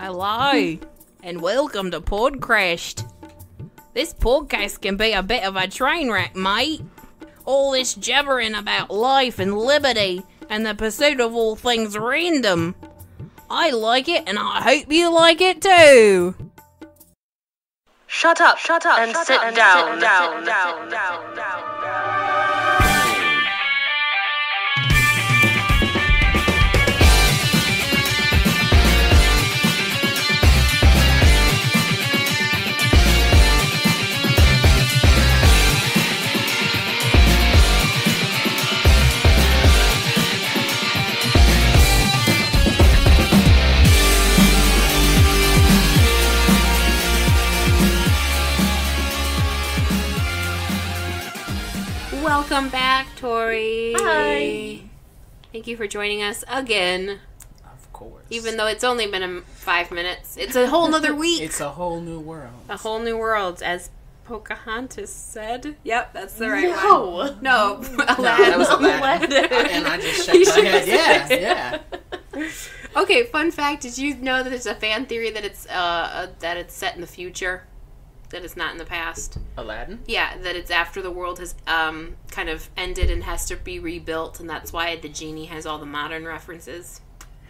Hello, and welcome to Podcrashed. This podcast can be a bit of a train wreck, mate. All this jabbering about life and liberty and the pursuit of all things random. I like it, and I hope you like it too. Shut up, and sit down. Welcome back, Tory. Hi. Thank you for joining us again. Of course. Even though it's only been 5 minutes. It's a whole nother week. It's a whole new world. A whole new world, as Pocahontas said. Yep, that's the right one. No, Aladdin. No, that was Aladdin. And I just shook my head. Yeah. Okay, fun fact. Did you know that there's a fan theory that it's set in the future? That it's not in the past? Aladdin? Yeah, that it's after the world has kind of ended and has to be rebuilt, and that's why the genie has all the modern references.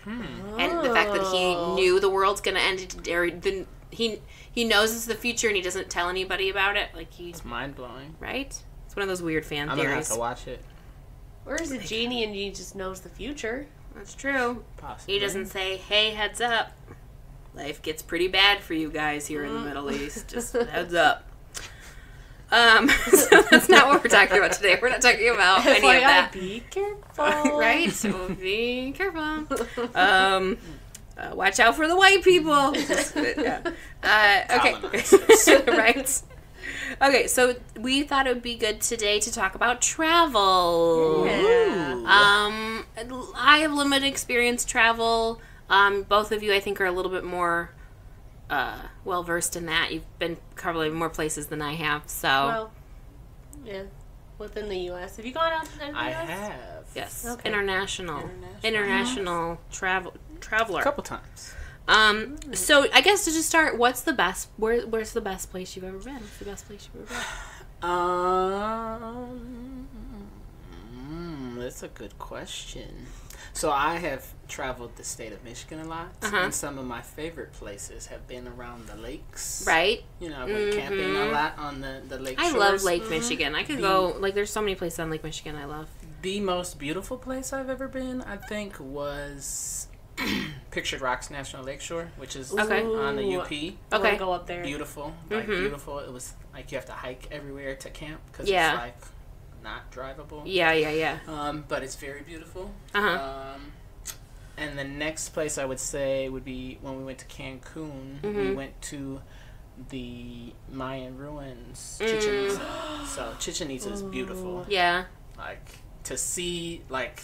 And the fact that he knew the world's going to end, or he knows it's the future and he doesn't tell anybody about it. Like It's mind-blowing. Right? It's one of those weird fan I'm theories. going to have to watch it. Or is it genie and he just knows the future? That's true. Possibly. He doesn't say, hey, heads up. Life gets pretty bad for you guys here in the Middle East. Just heads up. So that's not what we're talking about today. We're not talking about any of that. Be careful. Right? So be careful. Watch out for the white people. Okay. Right. Okay, so we thought it would be good today to talk about travel. Yeah. I have limited experience travel. Both of you, I think, are a little bit more well-versed in that. You've been probably more places than I have, so... Well, yeah. Within the U.S. Have you gone out to the U.S.? I have. Yes. Okay. International traveler. A couple times. So I guess to just start, what's the best... Where's the best place you've ever been? What's the best place you've ever been? That's a good question. So I have traveled the state of Michigan a lot, and some of my favorite places have been around the lakes. Right. You know, I went camping a lot on the lake shores. I love Lake Michigan. I could go... Like, there's so many places on Lake Michigan I love. The most beautiful place I've ever been, I think, was Pictured Rocks National Lakeshore, which is on the UP. I want to go up there. Beautiful. Like, beautiful. It was like you have to hike everywhere to camp because it's like not drivable. Yeah. But it's very beautiful. And the next place I would say would be when we went to Cancun. We went to the Mayan ruins, Chichen Itza. So Chichen Itza is beautiful. Yeah. Like, to see, like,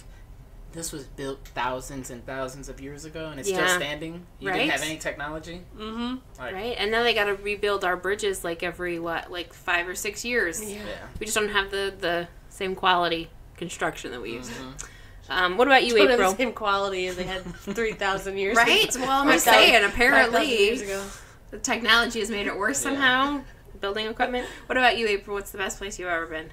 this was built thousands and thousands of years ago, and it's still standing. You didn't have any technology. Like, Right? And now they got to rebuild our bridges, like, every, 5 or 6 years. Yeah. We just don't have the same quality construction that we used to. What about you, Don't April? have the same quality as they had 3,000 years Right? ago. Well, I'm just saying, 5,000 apparently, years ago. the technology has made it worse somehow. Building equipment. What about you, April? What's the best place you've ever been?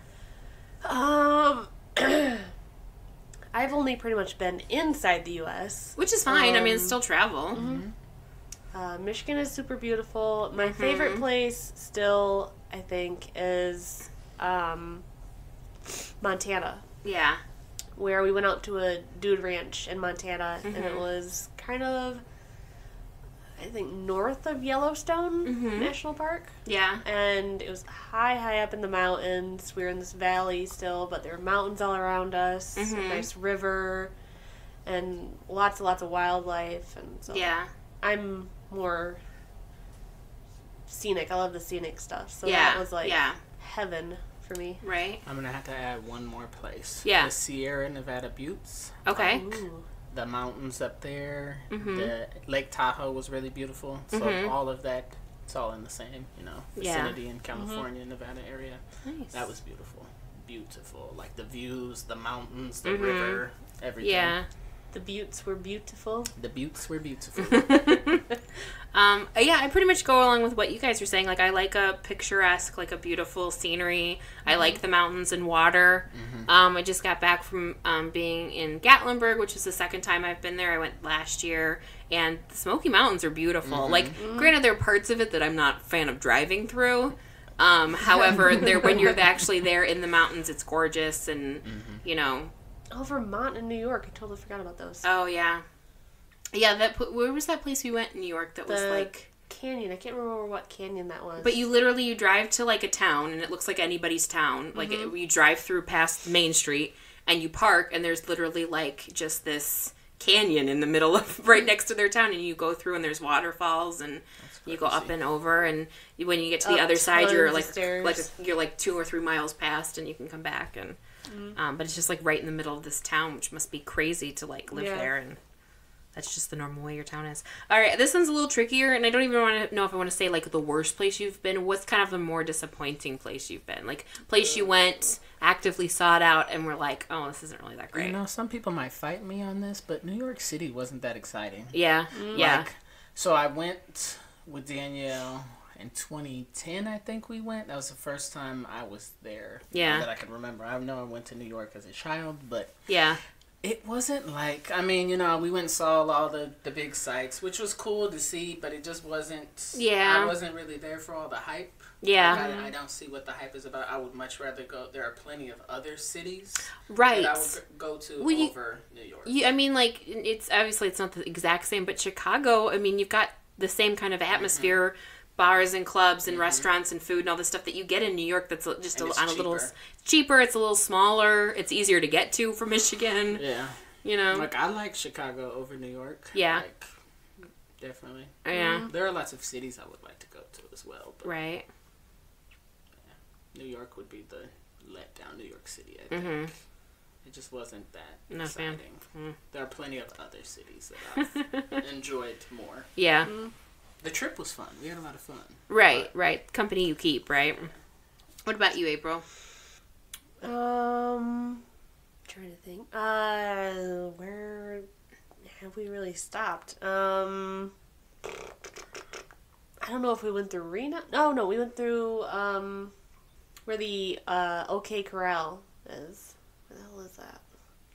I've only pretty much been inside the U.S. Which is fine. I mean, it's still travel. Michigan is super beautiful. My favorite place still, I think, is Montana. Yeah. Where we went out to a dude ranch in Montana, and it was kind of, I think, north of Yellowstone National Park. Yeah. And it was high up in the mountains. We were in this valley still, but there were mountains all around us, a nice river, and lots of wildlife. And so I'm more scenic. I love the scenic stuff. So that was like heaven for me. Right. I'm going to have to add one more place. Yeah. The Sierra Nevada Buttes. Okay. Ooh. The mountains up there. The Lake Tahoe was really beautiful. So all of that, it's all in the same, vicinity in California, Nevada area. Nice. That was beautiful. Beautiful. Like the views, the mountains, the river, everything. Yeah. The buttes were beautiful. The buttes were beautiful. Yeah, I pretty much go along with what you guys are saying. Like, I like a picturesque, like a beautiful scenery. I like the mountains and water. I just got back from being in Gatlinburg, which is the second time I've been there. I went last year, and the Smoky Mountains are beautiful. Like, granted, there are parts of it that I'm not a fan of driving through. However, when you're actually there in the mountains, it's gorgeous, and you know. Oh, Vermont and New York. I totally forgot about those. Oh yeah. Yeah, where was that place we went in New York that was like... Canyon. I can't remember what canyon that was. But you drive to like a town, and it looks like anybody's town. Like, you drive through past Main Street, and you park, and there's literally like just this canyon in the middle of, right next to their town, and you go through, and there's waterfalls, and you go up and over, and when you get to the other side, you're you're like 2 or 3 miles past, and you can come back, and but it's just like right in the middle of this town, which must be crazy to like live there, and that's just the normal way your town is. All right, this one's a little trickier, and I don't even want to know if I want to say like the worst place you've been. What's kind of the more disappointing place you've been? Like, place you went, actively sought out, and were like, oh, this isn't really that great. You know, some people might fight me on this, but New York City wasn't that exciting. Yeah, yeah. So I went with Danielle in 2010, I think we went. That was the first time I was there. Yeah. That I can remember. I know I went to New York as a child, but... Yeah. It wasn't like, I mean, you know, we went and saw all the big sites, which was cool to see, but it just wasn't, I wasn't really there for all the hype. Yeah. Like, I don't see what the hype is about. I would much rather go, there are plenty of other cities that I would go to over New York. I mean, like, it's obviously it's not the exact same, but Chicago, I mean, you've got the same kind of atmosphere, bars and clubs and restaurants and food and all the stuff that you get in New York that's just on a little cheaper. It's a little smaller. It's easier to get to from Michigan. Yeah. You know? Like, I like Chicago over New York. Yeah. Like, definitely. Yeah. There are lots of cities I would like to go to as well. But right. Yeah. New York would be the letdown. New York City, I think. It just wasn't that exciting. There are plenty of other cities that I've enjoyed more. Yeah. The trip was fun. We had a lot of fun. Right, right. Company you keep, right? What about you, April? Trying to think. Where have we really stopped? I don't know if we went through Reno. No, we went through where the OK Corral is. Where the hell is that?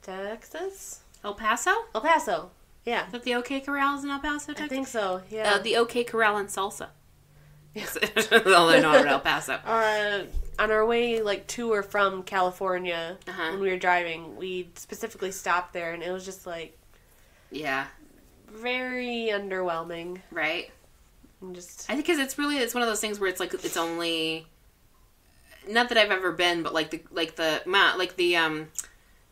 Texas? El Paso? El Paso. Yeah. Is that the OK Corral is in El Paso, Texas? I think so, yeah. The OK Corral and salsa. Yes. All I know about El Paso. On our way, like, to or from California, when we were driving, we specifically stopped there, and it was just, like... Yeah. Very underwhelming. Right. And just... I think because it's one of those things where it's, like, it's only... Not that I've ever been, but,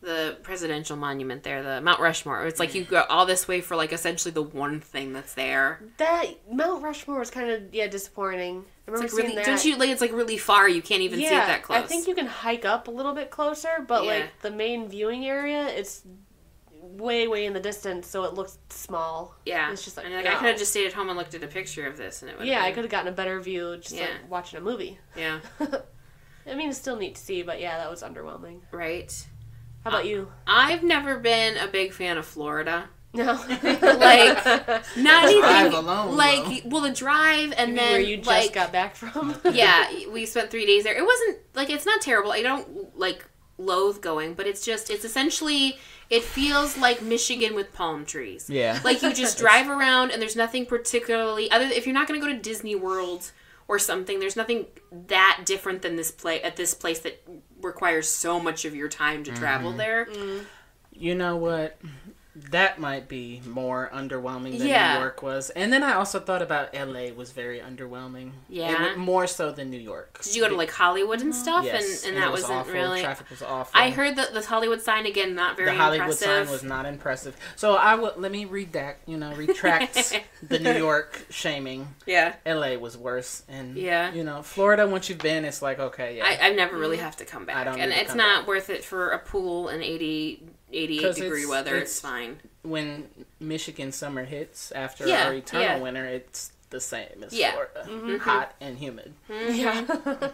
the presidential monument there, the Mount Rushmore. It's like you go all this way for like essentially the one thing that's there. That Mount Rushmore was kind of disappointing. I remember seeing that. Don't you like? It's like really far. You can't even see it that close. I think you can hike up a little bit closer, but like the main viewing area, it's way in the distance, so it looks small. Yeah, it's just like, and I could have just stayed at home and looked at a picture of this, and it would. Yeah, I could have gotten a better view just like watching a movie. Yeah. I mean, it's still neat to see, but yeah, that was underwhelming. Right. How about you? I've never been a big fan of Florida. No. Like, not anything. Drive alone, like, well, the drive and then where you just got back from. Yeah, we spent 3 days there. It wasn't like it's not terrible. I don't like loathe going, but it's essentially it feels like Michigan with palm trees. Yeah. Like you just drive around and there's nothing particularly other if you're not going to go to Disney World or something, there's nothing that different than this place that requires so much of your time to travel there. You know what? That might be more underwhelming than New York was. And then I also thought about LA was very underwhelming. Yeah. More so than New York. Did you go to like Hollywood and stuff? Yes. And that wasn't awful. really... Traffic was awful. I heard that the Hollywood sign, again, not very impressive. The Hollywood sign was not impressive. So let me retract the New York shaming. Yeah. LA was worse. And, Florida, once you've been, it's like, okay, yeah. I never really have to come back. I don't and it's not worth it for a pool and 88-degree weather. It's fine. When Michigan summer hits after our eternal winter, it's the same as Florida. Hot and humid. Yeah.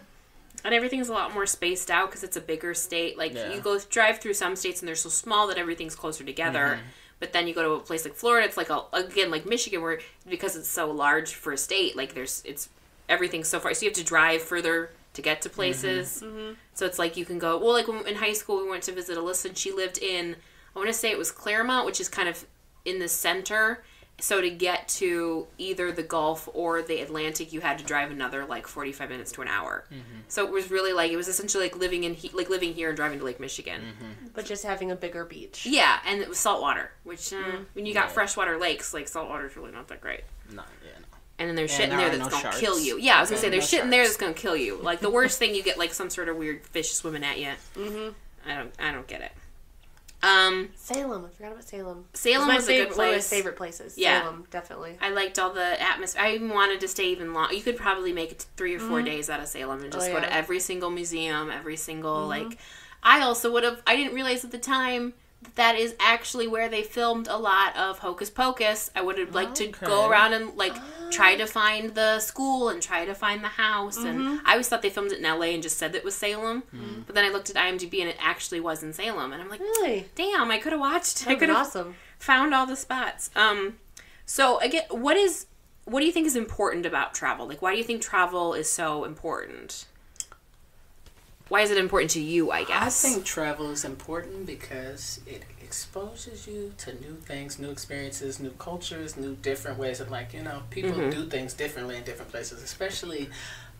And everything's a lot more spaced out because it's a bigger state. Like, you drive through some states and they're so small that everything's closer together. But then you go to a place like Florida, it's like, again, like Michigan, where because it's so large for a state, like everything's so far. So you have to drive further to get to places. So it's like you can go, well, like in high school, we went to visit Alyssa, and she lived in, I want to say it was Claremont, which is kind of in the center. So to get to either the Gulf or the Atlantic, you had to drive another like 45 minutes to an hour. So it was really like, it was essentially like living here and driving to Lake Michigan. But just having a bigger beach. Yeah, and it was saltwater, which when you got freshwater lakes, like saltwater is really not that great. No. And then there's shit in there that's going to kill you. Yeah, I was going to say, there's shit in there that's going to kill you. Like, the worst thing, you get, like, some sort of weird fish swimming at you. I don't get it. Salem. I forgot about Salem. Salem was a good place. One of my favorite places. Yeah. Salem, definitely. I liked all the atmosphere. I even wanted to stay even long. You could probably make it 3 or 4 days out of Salem and just go to every single museum, every single, like... I also would have... I didn't realize at the time... that is actually where they filmed a lot of Hocus Pocus. I would have liked to go around and like try to find the school and try to find the house. And I always thought they filmed it in LA and just said that it was Salem. But then I looked at IMDb and it actually was in Salem. And I'm like, really? Damn, I could have watched. I could have found all the spots. So again, what do you think is important about travel? Like, why do you think travel is so important? Why is it important to you, I guess? I think travel is important because it exposes you to new things, new experiences, new cultures, new different ways of, like, people do things differently in different places, especially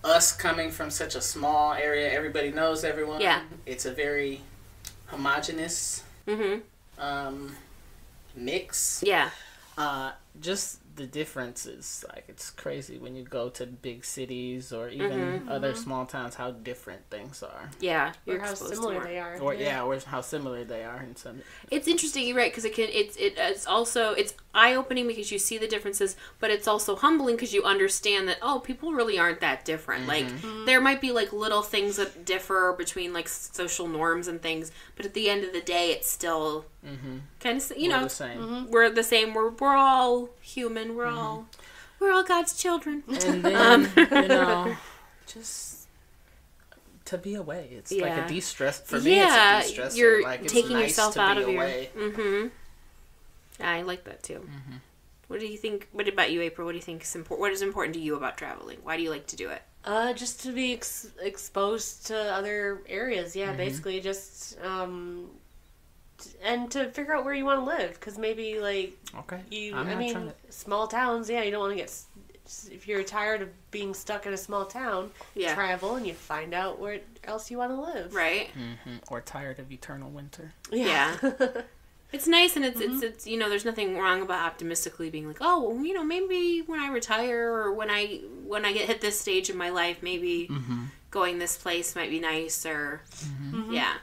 us coming from such a small area. Everybody knows everyone. Yeah. It's a very homogenous mix. Yeah. Just the differences, like, it's crazy when you go to big cities or even other small towns, how different things are. Yeah, or how similar they are. Or or how similar they are in some. It's interesting, you're right, because it's also eye-opening because you see the differences, but it's also humbling because you understand that people really aren't that different. Like there might be like little things that differ between like social norms and things, but at the end of the day, it's still kind of we're the same. We're the same. We're all human. We're all God's children. And then just to be away, it's like a de-stress for me. It's a de-stressor. You're like, it's taking nice yourself to out be of away. your. I like that too. What do you think? What about you, April? What do you think is important? What is important to you about traveling? Why do you like to do it? Just to be exposed to other areas. Yeah, basically just and to figure out where you want to live, because maybe like small towns. Yeah, you don't want to get. If you're tired of being stuck in a small town, travel and you find out where else you want to live. Right. Or tired of eternal winter. Yeah. It's nice, and it's there's nothing wrong about optimistically being like, oh, well, maybe when I retire or when I hit this stage in my life, maybe going this place might be nice, or yeah.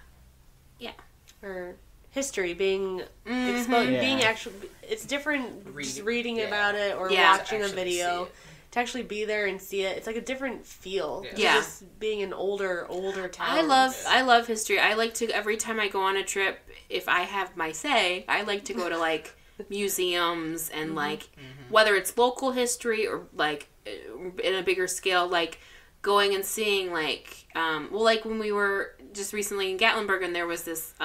Or history being exposed, being actually, it's different just reading about it or watching a video. To actually be there and see it, it's like a different feel. Yeah. Just being an older town. I love history. I like to, every time I go on a trip, if I have my say, I like to go to like museums and like whether it's local history or like in a bigger scale, like going and seeing like like when we were just recently in Gatlinburg, and there was this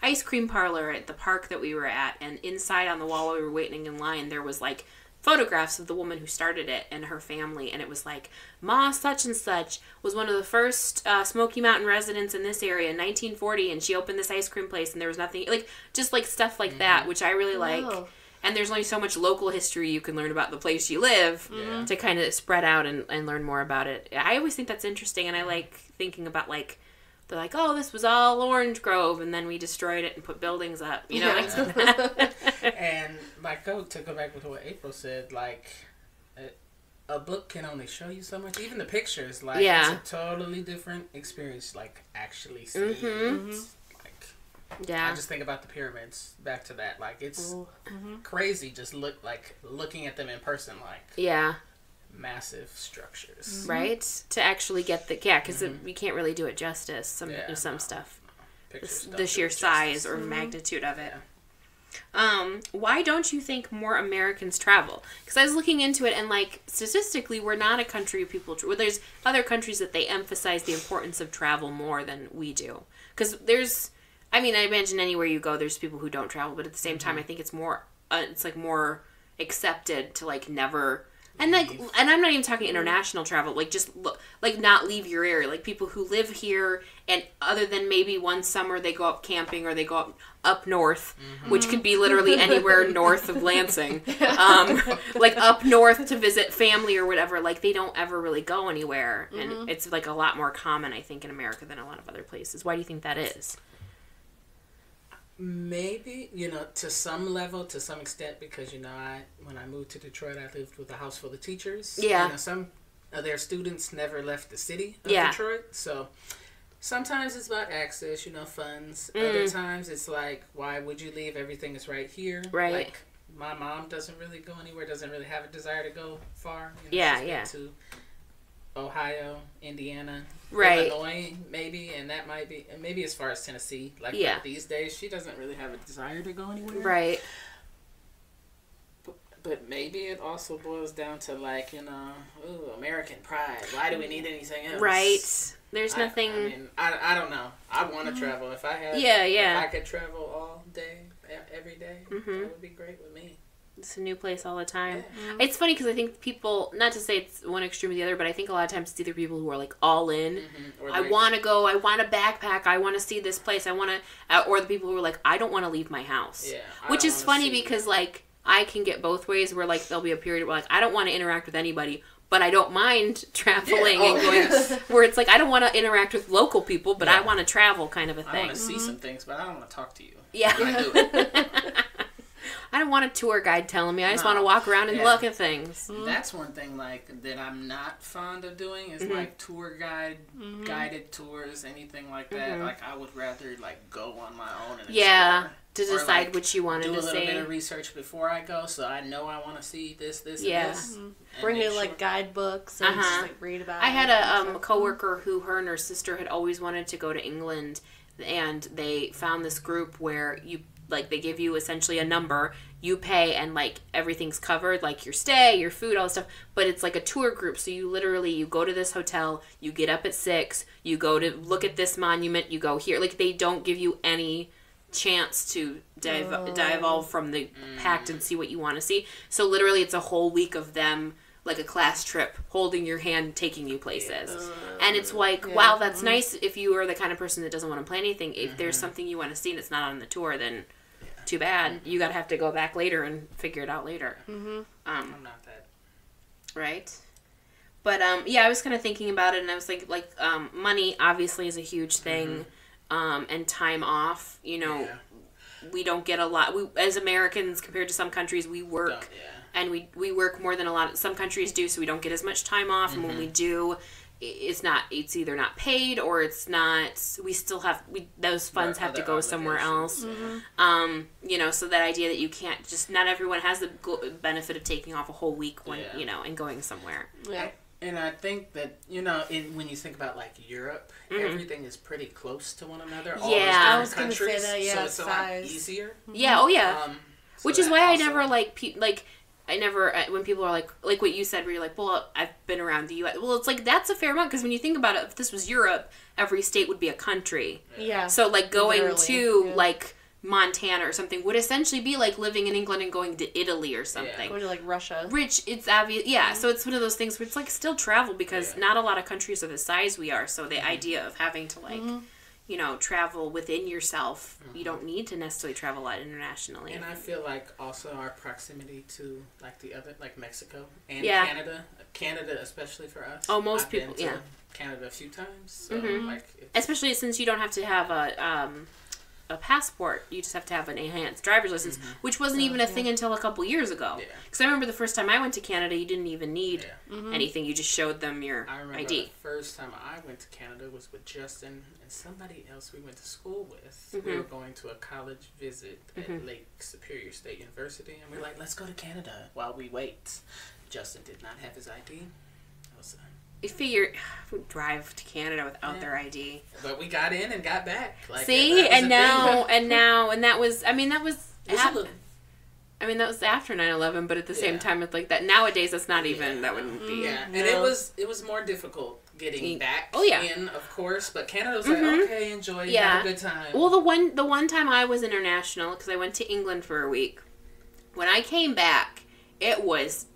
ice cream parlor at the park that we were at, and inside on the wall while we were waiting in line, there was like photographs of the woman who started it and her family, and it was like, Ma such and such was one of the first Smoky Mountain residents in this area in 1940, and she opened this ice cream place, and there was nothing, like, just like stuff like that, which I really like. And there's only so much local history you can learn about the place you live to kind of spread out and learn more about it. I always think that's interesting, and I like thinking about, like, they're like, oh, this was all orange grove, and then we destroyed it and put buildings up, like that. And to go back with what April said, like, a book can only show you so much. Even the pictures, like, it's a totally different experience, like, actually seeing it. Like, I just think about the pyramids, back to that. Like, it's crazy just looking at them in person, like, massive structures. Right? To actually get because we can't really do it justice, some stuff. The sheer size or magnitude of it. Why don't you think more Americans travel? Because I was looking into it, and like statistically, we're not a country of people. There's other countries that they emphasize the importance of travel more than we do. Because I mean, I imagine anywhere you go, there's people who don't travel, but at the same time, I think it's more, it's like more accepted to like never, and like, and I'm not even talking international travel, like just like not leave your area, like people who live here, and other than maybe one summer they go up camping or they go up north, which could be literally anywhere north of Lansing, like up north to visit family or whatever, like they don't ever really go anywhere, and it's like a lot more common, I think, in America than a lot of other places. Why do you think that is? Maybe, to some level, to some extent, because, when I moved to Detroit, I lived with a house full of teachers. Yeah. Some of their students never left the city of Detroit. So sometimes it's about access, funds. Other times it's like, why would you leave? Everything is right here. Right. Like, my mom doesn't really go anywhere, doesn't really have a desire to go far. She's been to Ohio, Indiana, Illinois, maybe, and that might be, and maybe as far as Tennessee. Like these days, she doesn't really have a desire to go anywhere. Right. But maybe it also boils down to like, American pride. Why do we need anything else? Right. There's nothing. I mean, I don't know. I want to travel. If I had, if I could travel all day, every day, that would be great with me. It's a new place all the time. It's funny because I think people, not to say it's one extreme or the other, but I think a lot of times it's either people who are like all in. I want to go. I want to backpack. I want to see this place. I want to, or the people who are like, I don't want to leave my house. Yeah. Which is funny because like I can get both ways where like there'll be a period where like I don't want to interact with anybody, but I don't mind traveling and going. Where it's like I don't want to interact with local people, but I want to travel, kind of a thing. I want to see some things, but I don't want to talk to you. Yeah. When I do it. I don't want a tour guide telling me. I just want to walk around and look at things. That's one thing like that I'm not fond of doing is like tour guided tours, anything like that. Like I would rather like go on my own and explore. To decide like, what you wanted to see. Do a little bit of research before I go, so I know I want to see this, and this. Bring in like guidebooks and just like read about it. I had a coworker who her and her sister had always wanted to go to England, and they found this group where they give you essentially a number, you pay, and like everything's covered, like your stay, your food, all this stuff, but it's like a tour group, so you go to this hotel, you get up at 6, you go to look at this monument, you go here, like they don't give you any chance to divulge from the pact and see what you want to see, so literally it's a whole week of them, like a class trip, holding your hand, taking you places. And it's like, wow, that's nice if you are the kind of person that doesn't want to plan anything. If there's something you want to see and it's not on the tour, then too bad. You gotta have to go back later and figure it out later. I'm not that. Right? But, I was kind of thinking about it, and I was like, money obviously is a huge thing, and time off, we don't get a lot. We, as Americans, compared to some countries, we work, and we work more than some countries do, so we don't get as much time off, and when we do, it's either not paid or it's not, we still have, those funds have to go somewhere else. So that idea that you can't not everyone has the benefit of taking off a whole week when, and going somewhere. Yeah. And I think that, when you think about like Europe, everything is pretty close to one another. All I was going to say that, so it's a lot easier. Yeah, which is why I never when people are like what you said, where you're like, well, I've been around the U.S. Well, it's like, that's a fair amount, because when you think about it, if this was Europe, every state would be a country. Yeah. So, like, going to, like, Montana or something would essentially be like living in England and going to Italy or something. Yeah. Going to, like, Russia. It's obvious. Yeah, so it's one of those things where it's, like, still travel, because not a lot of countries are the size we are, so the idea of having to, like... travel within yourself. You don't need to necessarily travel a lot internationally. And I feel like also our proximity to like the other, like Mexico and Canada especially for us. Oh, most people, been to Canada a few times. So like, especially since you don't have to have a passport. You just have to have an enhanced driver's license, which wasn't even a thing until a couple years ago. Because I remember the first time I went to Canada, you didn't even need anything. You just showed them your ID. I remember the first time I went to Canada was with Justin and somebody else we went to school with. We were going to a college visit at Lake Superior State University, and we were like, let's go to Canada while we wait. Justin did not have his ID. You figure, who would drive to Canada without their ID? But we got in and got back. Like, see, and that was after 9/11, but at the same time, it's like that. Nowadays, that's not even, that wouldn't be. Yeah, and it was more difficult getting back in, of course. But Canada was like, okay, enjoy, have a good time. Well, the one time I was international, because I went to England for a week, when I came back, it was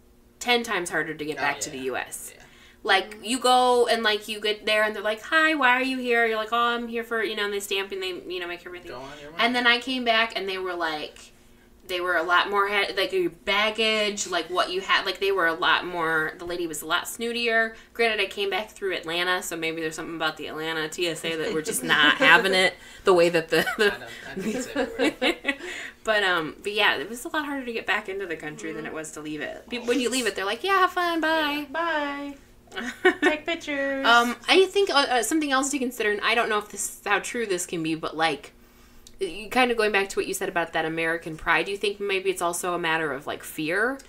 10 times harder to get back to the U.S. Yeah. Like, you go and, like, you get there and they're like, hi, why are you here? You're like, oh, I'm here for, and they stamp and they, make everything. Go on your way. And then I came back and they were like, they were a lot more, like, your baggage, like, what you had, like, they were a lot more, the lady was a lot snootier. Granted, I came back through Atlanta, so maybe there's something about the Atlanta TSA that we're just not having it the way that I think it's everywhere. But yeah, it was a lot harder to get back into the country than it was to leave it. When you leave it, they're like, yeah, have fun, bye. Bye. Take pictures. I think something else to consider, and I don't know if this is how true this can be, but like, you kind of going back to what you said about that American pride, do you think maybe it's also a matter of like fear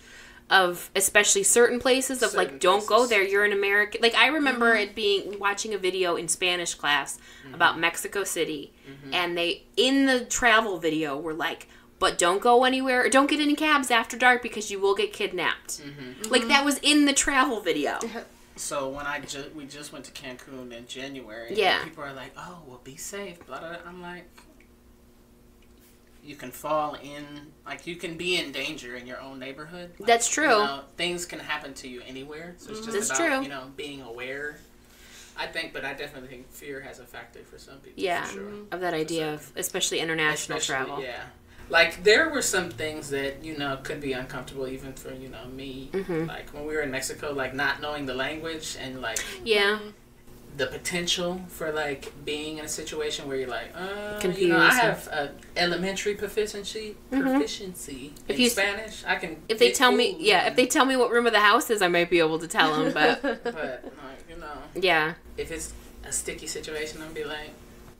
of especially certain places of like, don't go there, you're an American. Like, I remember it being, watching a video in Spanish class about Mexico City, and they, in the travel video, were like, but don't go anywhere, or don't get any cabs after dark because you will get kidnapped. Like, that was in the travel video. So when we just went to Cancun in January, and people are like, "Oh, well, be safe." Blah, blah, blah. I'm like, you can fall in, like, you can be in danger in your own neighborhood. Like, that's true. Things can happen to you anywhere. So it's just about being aware. I definitely think fear has a factor for some people. Yeah, for sure. Of that idea of especially international travel. Yeah. Like, there were some things that, could be uncomfortable even for, me. Like, when we were in Mexico, like, not knowing the language and, like... Yeah. The potential for, like, being in a situation where you're like, confused. I have elementary proficiency in Spanish. I can... If they tell me... Yeah, if they tell me what room of the house is, I might be able to tell them, but... But, Yeah. If it's a sticky situation, I'll be like...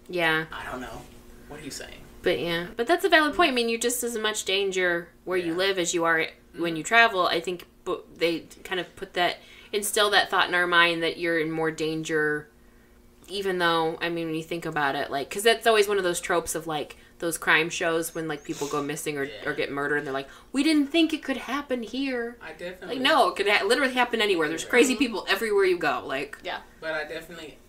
Yeah. I don't know. What are you saying? But that's a valid point. I mean, you're just as much danger where you live as you are when you travel. I think they kind of instill that thought in our mind that you're in more danger, even though, I mean, when you think about it, like, because that's always one of those tropes of, like, those crime shows when, like, people go missing or get murdered, and they're like, we didn't think it could happen here. I definitely... Like, no, it could literally happen anywhere. There's crazy people everywhere you go, like... Yeah. But I definitely...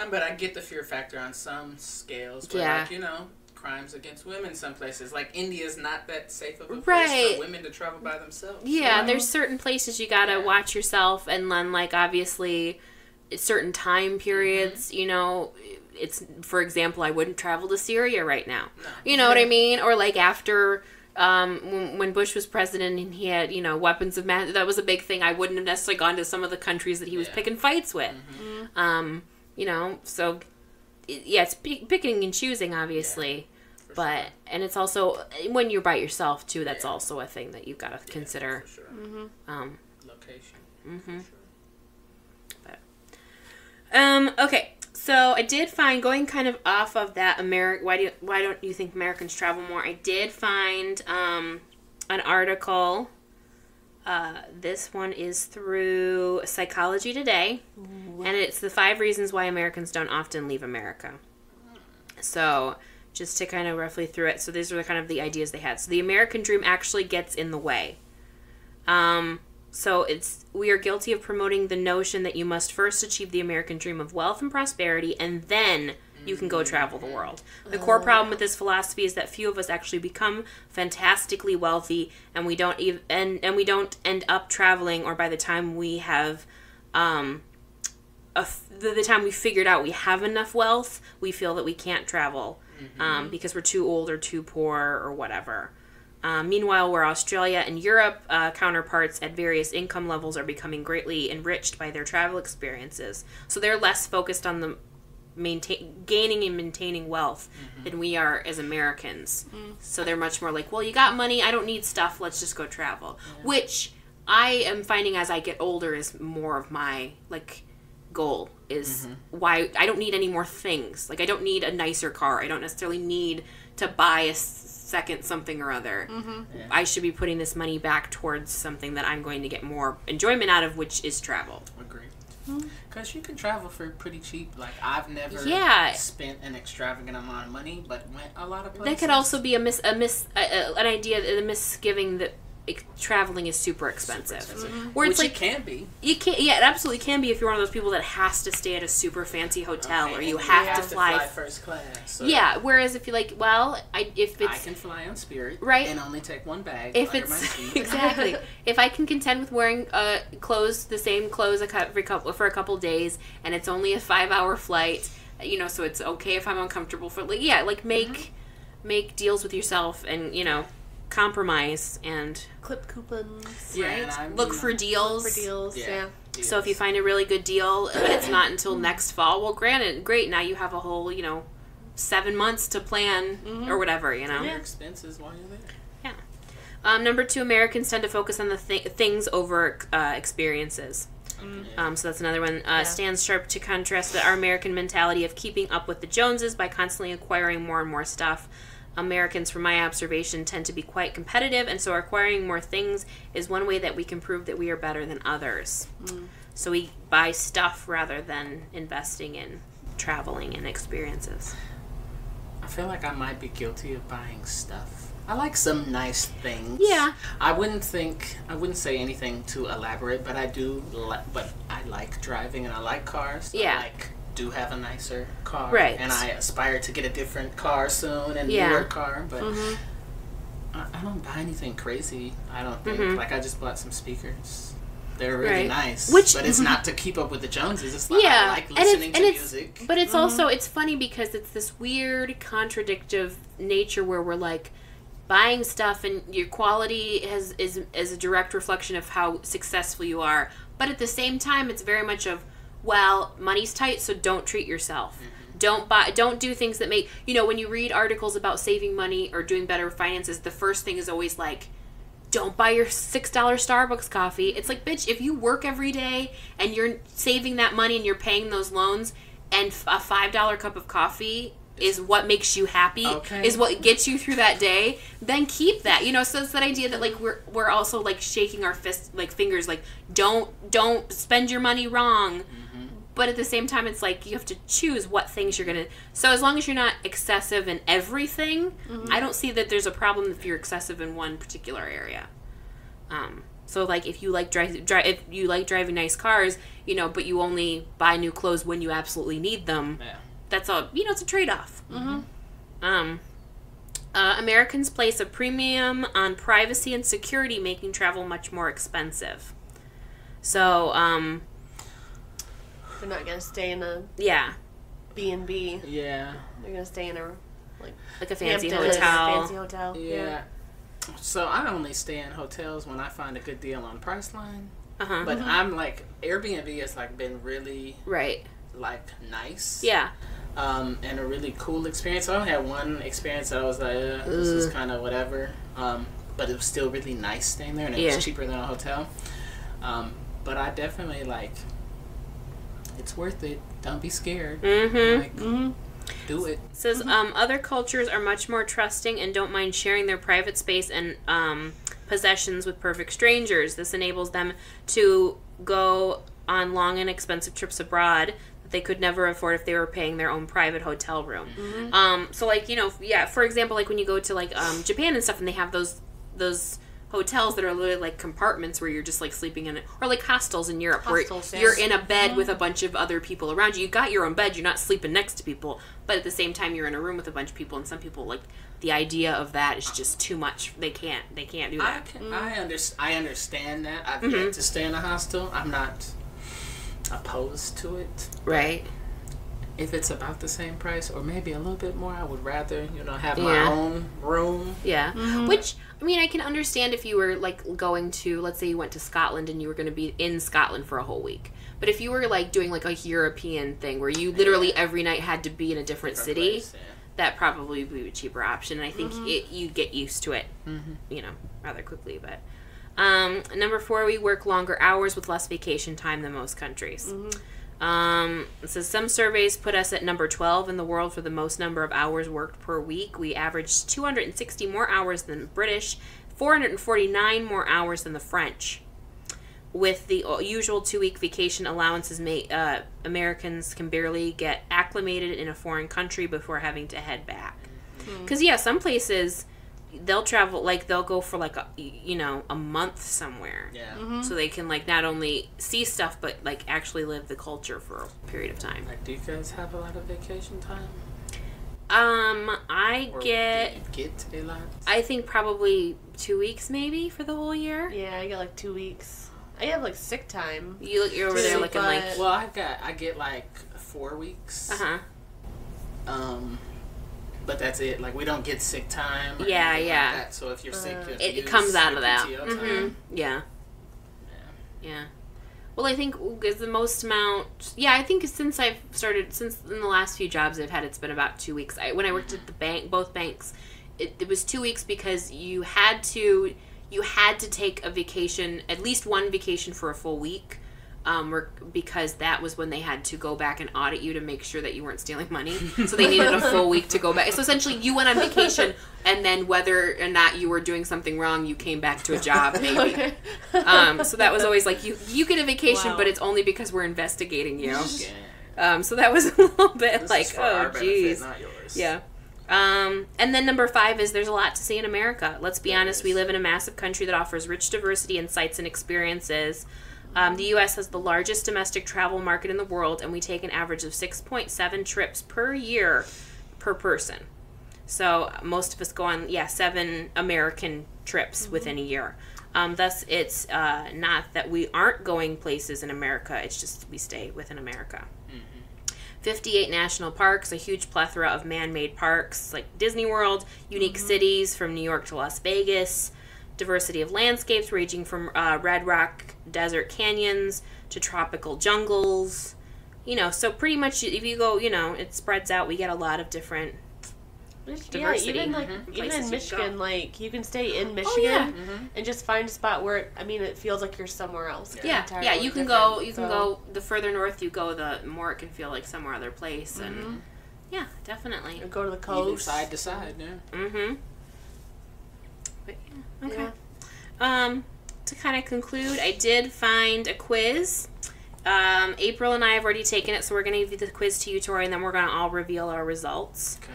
But I get the fear factor on some scales, where, like, crimes against women some places. Like, India's not that safe of a place for women to travel by themselves. Yeah, there's certain places you gotta watch yourself, and then, like, obviously, certain time periods, it's, for example, I wouldn't travel to Syria right now. No. You know what I mean? Or, like, after, when Bush was president and he had, weapons of mass, that was a big thing. I wouldn't have necessarily gone to some of the countries that he was picking fights with. So, it's picking and choosing, obviously. Yeah. But, and it's also, when you're by yourself, too, that's also a thing that you've got to consider. For sure. Location. For sure. Okay, so I did find, going kind of off of that, why don't you think Americans travel more? I did find an article. This one is through Psychology Today, and it's the 5 reasons why Americans don't often leave America. So... just to kind of roughly through it. So these are kind of the ideas they had. So the American dream actually gets in the way. So we are guilty of promoting the notion that you must first achieve the American dream of wealth and prosperity, and then you can go travel the world. The core problem with this philosophy is that few of us actually become fantastically wealthy, and we don't end up traveling, or by the time we have the time we figured out we have enough wealth, we feel that we can't travel. Because we're too old or too poor or whatever. Meanwhile, where Australia and Europe counterparts at various income levels are becoming greatly enriched by their travel experiences. So they're less focused on the gaining and maintaining wealth than we are as Americans. So they're much more like, well, you got money, I don't need stuff, let's just go travel. Yeah. Which I am finding as I get older is more of my, like... goal is why I don't need any more things. Like, I don't need a nicer car. I don't necessarily need to buy a second something or other. I should be putting this money back towards something that I'm going to get more enjoyment out of, which is travel. Agreed. Because you can travel for pretty cheap. Like, I've never spent an extravagant amount of money, but went a lot of places. That could also be an idea, a misgiving that traveling is super expensive. Where Which it's like, it can be. You can't. Yeah, it absolutely can be if you're one of those people that has to stay at a super fancy hotel or you have to fly first class. So yeah. Whereas if you're like, well, if it's I can fly on Spirit, right, and only take one bag. If under it's my seat. exactly, if I can contend with wearing the same clothes for a couple days, and it's only a 5-hour flight, so it's okay if I'm uncomfortable for make deals with yourself and compromise and clip coupons, right? Look for deals. Yeah. So if you find a really good deal, but it's not until next fall, well, great. Now you have a whole 7 months to plan or whatever. Your expenses while you're there. Yeah. Number 2, Americans tend to focus on the things over experiences. So that's another one. Stands sharp to contrast our American mentality of keeping up with the Joneses by constantly acquiring more and more stuff. Americans, from my observation, tend to be quite competitive, and so acquiring more things is one way that we can prove that we are better than others. So we buy stuff rather than investing in traveling and experiences. I feel like I might be guilty of buying stuff. I like some nice things. Yeah. I wouldn't say anything too elaborate, but but I like driving and I like cars. Yeah. I do have a nicer car. Right. And I aspire to get a different car soon and newer car, but I don't buy anything crazy, I don't think. Like I just bought some speakers. They're really nice. But it's not to keep up with the Joneses. It's like I like listening to music. But it's also, it's funny because it's this weird contradictive nature where we're like, buying stuff and your quality is a direct reflection of how successful you are. But at the same time, it's very much of, well, money's tight, so don't treat yourself. Don't do things that make, when you read articles about saving money or doing better with finances, the first thing is always like, don't buy your $6 Starbucks coffee. It's like, bitch, if you work every day and you're saving that money and you're paying those loans and a $5 cup of coffee is what makes you happy, is what gets you through that day, then keep that. So it's that idea that like we're also like shaking our fingers like don't spend your money wrong. But at the same time, it's like you have to choose what things you're gonna. So as long as you're not excessive in everything, I don't see that there's a problem if you're excessive in one particular area. So like if you like if you like driving nice cars, but you only buy new clothes when you absolutely need them. Yeah. That's a it's a trade-off. Americans place a premium on privacy and security, making travel much more expensive. So they're not gonna stay in a B&B. Yeah, they're gonna stay in a like a fancy hotel. Yeah. So I only stay in hotels when I find a good deal on Priceline. But I'm like Airbnb has like been really like nice. Yeah. And a really cool experience. I only had one experience that I was like, this is kind of whatever. But it was still really nice staying there, and it was cheaper than a hotel. But I definitely it's worth it. Don't be scared. Do it. It says other cultures are much more trusting and don't mind sharing their private space and possessions with perfect strangers. This enables them to go on long and expensive trips abroad that they could never afford if they were paying their own private hotel room. So for example, like when you go to Japan and stuff, and they have those hotels that are literally like compartments where you're just like sleeping in it, or like hostels in Europe where you're in a bed with a bunch of other people around you. You got your own bed, you're not sleeping next to people, but at the same time you're in a room with a bunch of people, and some people like the idea of that is just too much. They can't do that. I understand that. I've yet to stay in a hostel. I'm not opposed to it. Right. If it's about the same price or maybe a little bit more, I would rather, have my own room. Yeah. Which, I mean, I can understand if you were, like, going to, let's say you went to Scotland and you were going to be in Scotland for a whole week. But if you were, like, doing, like, a European thing where you literally every night had to be in a different city, that probably would be a cheaper option. And I think you get used to it, rather quickly. But number 4, we work longer hours with less vacation time than most countries. It says some surveys put us at number 12 in the world for the most number of hours worked per week. We averaged 260 more hours than the British, 449 more hours than the French. With the usual 2-week vacation allowances, Americans can barely get acclimated in a foreign country before having to head back. Because, some places, they'll travel, like, they'll go for, like, a month somewhere. Yeah. Mm-hmm. So they can, like, not only see stuff, but, like, actually live the culture for a period of time. Like, do you guys have a lot of vacation time? I Or get... do you get a lot? I think probably 2 weeks, maybe, for the whole year. Yeah, I get, like, 2 weeks. I have, like, sick time. You're over there looking like... Well, I get, like, 4 weeks. Uh-huh. But that's it. Like, we don't get sick time. Or Yeah, anything yeah. Like that. So if you're sick, you have to It use comes out your of that. PTO Mm-hmm. time. Yeah. Well, I think is the most amount... Yeah, I think since in the last few jobs I've had, it's been about 2 weeks. When I worked at the bank, both banks, it was 2 weeks because you had to take a vacation, at least one vacation for a full week, because that was when they had to go back and audit you to make sure that you weren't stealing money. So they needed a full week to go back. So essentially, you went on vacation, and then whether or not you were doing something wrong, you came back to a job, maybe. Okay. So that was always like, you get a vacation, Wow. but it's only because we're investigating you. Yeah. So that was a little bit This like, is for our oh, benefit, geez. not yours. Yeah. And then number 5 is there's a lot to see in America. Let's be honest, we live in a massive country that offers rich diversity in sights and experiences. The U.S. has the largest domestic travel market in the world, and we take an average of 6.7 trips per year per person. So most of us go on, 7 American trips within a year. Thus, it's not that we aren't going places in America, it's just we stay within America. 58 national parks, a huge plethora of man-made parks like Disney World, unique cities from New York to Las Vegas, diversity of landscapes ranging from red rock desert canyons to tropical jungles. So pretty much if you go, it spreads out. We get a lot of different diversity. Even places in you Michigan, go. like you can stay in Michigan yeah. and just find a spot where it feels like you're somewhere else. Yeah, Entirely you can different. go. You can go. The further north you go, the more it can feel like somewhere other place. And yeah, definitely. Or go to the Either coast. side to side, yeah. Mm-hmm. But yeah, okay. To kind of conclude, I did find a quiz. April and I have already taken it, so we're going to give you the quiz to you, Tory, and then we're going to all reveal our results. Okay.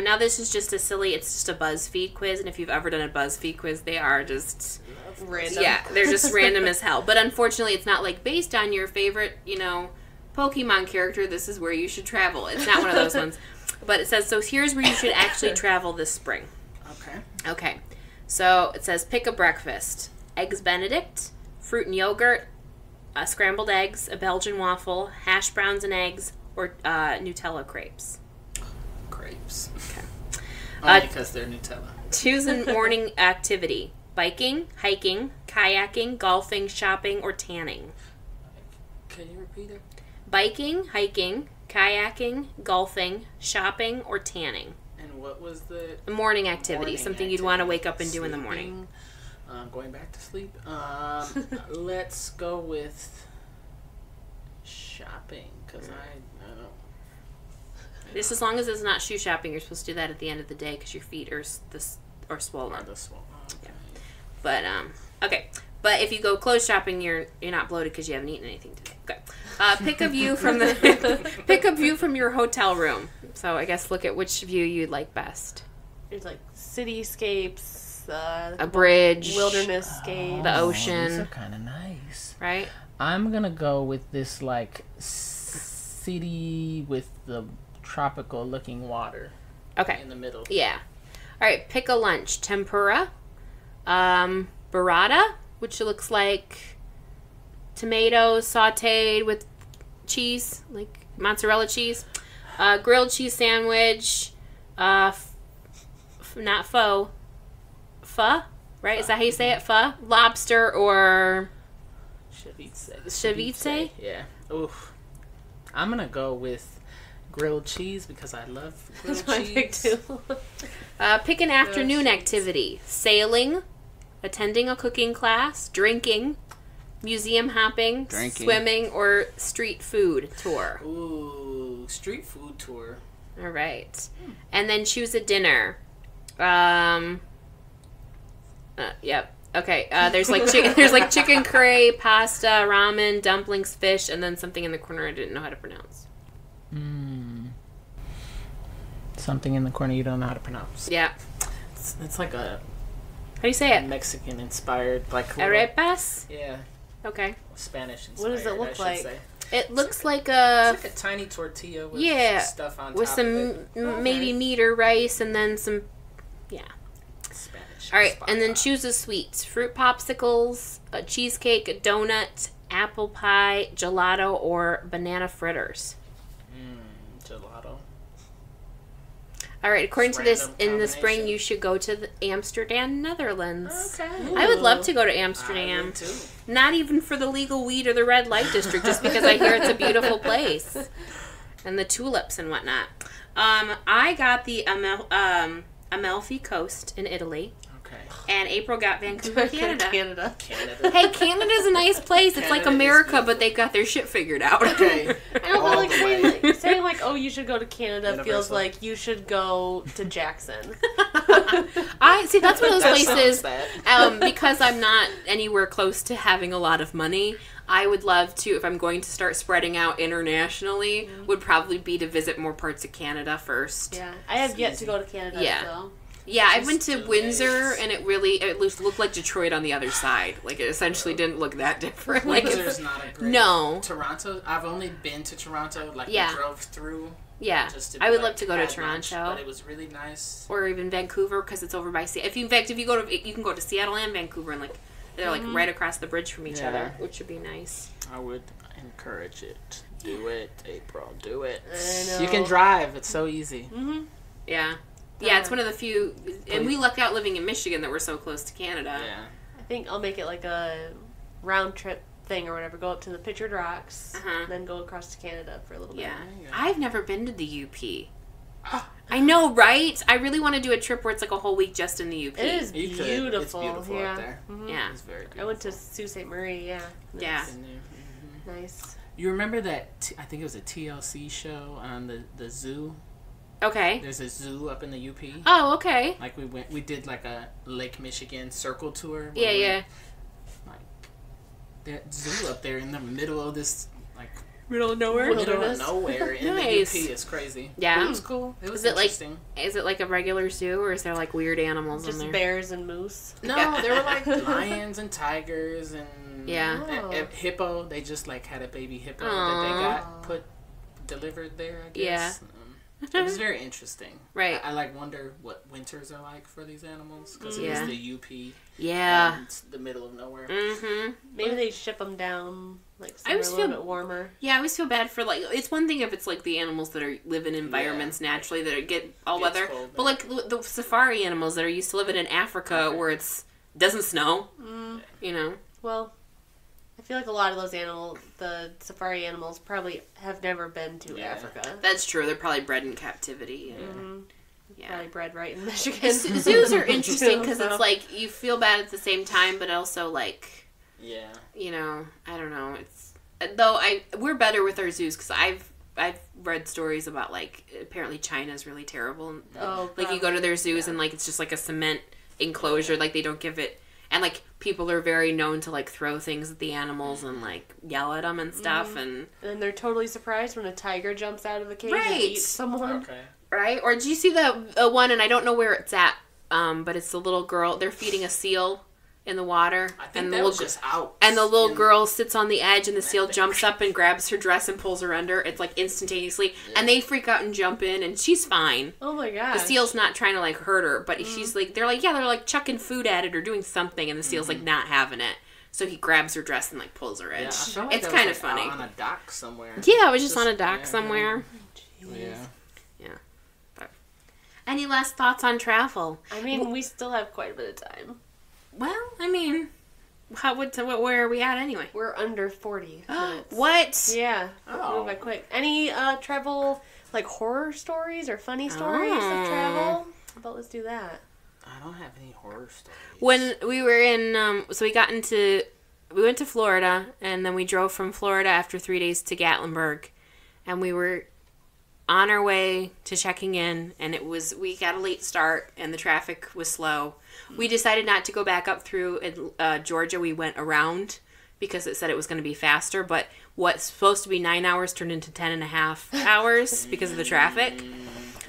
Now this is just it's just a BuzzFeed quiz, and if you've ever done a BuzzFeed quiz, they are just Random. yeah, they're just random as hell. But unfortunately, it's not like based on your favorite, Pokemon character. This is where you should travel. It's not one of those ones. But it says, so here's where you should actually travel this spring. Okay. Okay. So it says, pick a breakfast: eggs Benedict, fruit and yogurt, scrambled eggs, a Belgian waffle, hash browns and eggs, or Nutella crepes. Crepes. Okay. Only because they're Nutella. Choose a morning activity: biking, hiking, kayaking, golfing, shopping, or tanning. Can you repeat it? Biking, hiking, kayaking, golfing, shopping, or tanning. And what was the A morning activity, morning something you'd want to activity? wake up and do in the morning. Sleeping, going back to sleep. Let's go with shopping, because I don't know. Just as long as it's not shoe shopping, you're supposed to do that at the end of the day because your feet are swollen. Okay. But okay. But if you go clothes shopping, you're not bloated because you haven't eaten anything today. Okay. Pick a view from your hotel room. So I guess look at which view you'd like best. There's like cityscapes, A bridge, wilderness scape, the ocean. These are kind of nice. Right? I'm gonna go with this like city with the tropical looking water. Okay. In the middle. Yeah. All right. Pick a lunch: tempura, burrata, which looks like tomatoes sautéed with cheese, like mozzarella cheese, grilled cheese sandwich, not pho, right? Is that how you say it? Pho, lobster, or ceviche? Yeah. Oof. I'm gonna go with grilled cheese because I love grilled That's my pick cheese. too. Pick an afternoon activity: sailing, attending a cooking class, drinking, museum hopping, swimming, or street food tour. Ooh, street food tour. All right. And then choose a dinner. Yep. Okay. There's like chicken curry, pasta, ramen, dumplings, fish, and then something in the corner I didn't know how to pronounce. Something in the corner you don't know how to pronounce. Yeah. It's like a... How do you say it? Mexican-inspired, like... Arepas? Yeah. Okay. Spanish-inspired, what does it look like? say. It looks like a... It's like a tiny tortilla with stuff on top with some maybe meat or rice and then some... Yeah. Spanish. All right, and then choose a sweets. Fruit popsicles, a cheesecake, a donut, apple pie, gelato, or banana fritters. Gelato. All right, according to this, in the spring combination. you should go to the Amsterdam, Netherlands. Okay. I would love to go to Amsterdam. I would too. Not even for the legal weed or the red light district, just because I hear it's a beautiful place. And the tulips and whatnot. I got the Amalfi Coast in Italy. Okay. And April got Vancouver, Canada. Canada. Hey, Canada's a nice place. It's like America, but they've got their shit figured out. Okay. I don't know, like saying like, oh, you should go to Canada Universal. feels like you should go to Jackson. I see. That's one of those That places. sounds bad. Because I'm not anywhere close to having a lot of money. I would love to, if I'm going to start spreading out internationally, would probably be to visit more parts of Canada first. Yeah, I have yet to go to Canada. Yeah. So. Yeah, I went Just to do Windsor, it. and it looked like Detroit on the other side. Like, it essentially didn't look that different. Like, Windsor's not a great... No. Toronto, I've only been to Toronto, like, Yeah. we drove through. Yeah, Just to I would like, love to go to had Toronto. lunch, but it was really nice. Or even Vancouver, because it's over by Seattle. In fact, if you go to, you can go to Seattle and Vancouver, and, like, they're, like, right across the bridge from each other, which would be nice. I would encourage it. Do it, April. Do it. I know. You can drive. It's so easy. Mm-hmm. Yeah. Yeah, it's one of the few, and we lucked out living in Michigan that we're so close to Canada. Yeah. I think I'll make it like a round trip thing or whatever. Go up to the Pictured Rocks, and then go across to Canada for a little bit. Yeah. I've never been to the UP. I know, right? I really want to do a trip where it's like a whole week just in the UP. It is You could. beautiful. It's beautiful yeah. up there. Mhm. Yeah. It's very beautiful. I went to Sault Ste. Marie. Yeah. Yeah. Been there. Nice. You remember that? I think it was a TLC show on the zoo. Okay. There's a zoo up in the UP. Oh, okay. Like we did like a Lake Michigan circle tour. Yeah, yeah. Like that zoo up there in the middle of this like Middle of nowhere? middle of Wilderness. nowhere in Nice. the UP is crazy. Yeah. But it was cool. It was Is it like interesting. is it like a regular zoo or is there like weird animals Just in there? bears and moose. No, there were like lions and tigers and Yeah. a hippo. They just like had a baby hippo that Aw. they got delivered there. I guess. It was very interesting. Right. I like wonder what winters are like for these animals because Yeah. it is the UP. Yeah. And it's the middle of nowhere. Mm-hmm. Maybe they ship them down like somewhere always a little feel- bit warmer. Yeah, I always feel bad for like it's one thing if it's like the animals that are live in environments naturally that are, get all Gets weather, cold, but like the safari animals that are used to living in Africa where it's doesn't snow, you know. Well, I feel like a lot of those the safari animals probably have never been to Africa. That's true. They're probably bred in captivity. Yeah. Probably bred right in Michigan. Zoos are interesting because So- it's like you feel bad at the same time, but also like Yeah. you know, I don't know. It's though we're better with our zoos because I've read stories about like apparently China's really terrible. Oh, Like you go to their zoos and like it's just like a cement enclosure, like they don't give it, and like people are very known to like throw things at the animals and like yell at them and stuff, and And they're totally surprised when a tiger jumps out of the cage and Right. eats someone. Okay. right? Or did you see the one? And I don't know where it's at, but it's the little girl. They're feeding a seal in the water, I think and that the was little just out. and the little in- girl sits on the edge, and the seal jumps up and grabs her dress and pulls her under. It's like instantaneously, and they freak out and jump in, and she's fine. Oh my gosh. The seal's not trying to like hurt her, but she's like they're like chucking food at it or doing something, and the seal's like not having it. So he grabs her dress and like pulls her in. Yeah, I felt like It's that was, kind of like, funny. out on a dock somewhere. Yeah, it was just on a dock yeah, somewhere. Yeah. But any last thoughts on travel? I mean, we still have quite a bit of time. Well, I mean, where are we at anyway? We're under 40 minutes. What? Yeah. Oh. Move by quick. Any travel, like horror stories or funny stories Oh. of travel? How about let's do that? I don't have any horror stories. When we were in, so we went to Florida, and then we drove from Florida after 3 days to Gatlinburg, and we were on our way to checking in, and we got a late start, and the traffic was slow. We decided not to go back up through Georgia. We went around because it said it was going to be faster, but what's supposed to be 9 hours turned into 10 and a half hours because of the traffic.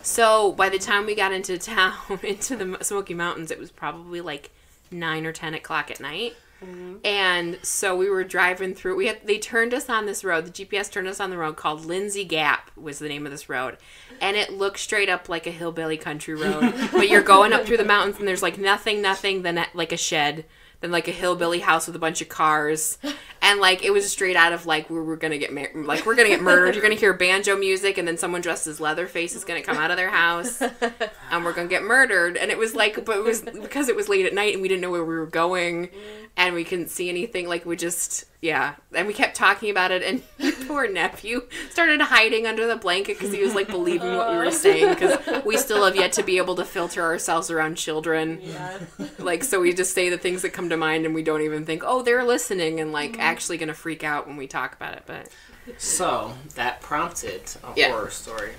So by the time we got into town, into the Smoky Mountains, it was probably like 9 or 10 o'clock at night. Mm-hmm. And so we were driving through. They turned us on this road. The GPS turned us on the road called Lindsay Gap was the name of this road, and it looked straight up like a hillbilly country road. But you're going up through the mountains, and there's like nothing, then like a shed, then like a hillbilly house with a bunch of cars, and like it was straight out of like we're gonna get like we're gonna get murdered. You're gonna hear banjo music, and then someone dressed as Leatherface is gonna come out of their house, and we're gonna get murdered. And it was like, but it was because it was late at night and we didn't know where we were going, and we couldn't see anything. Like we just and we kept talking about it, and poor nephew started hiding under the blanket because he was like believing what we were saying, because we still have yet to be able to filter ourselves around children. Yeah. Like, so we just say the things that come to mind, and we don't even think, oh, they're listening, and like actually gonna freak out when we talk about it. But so that prompted a horror story.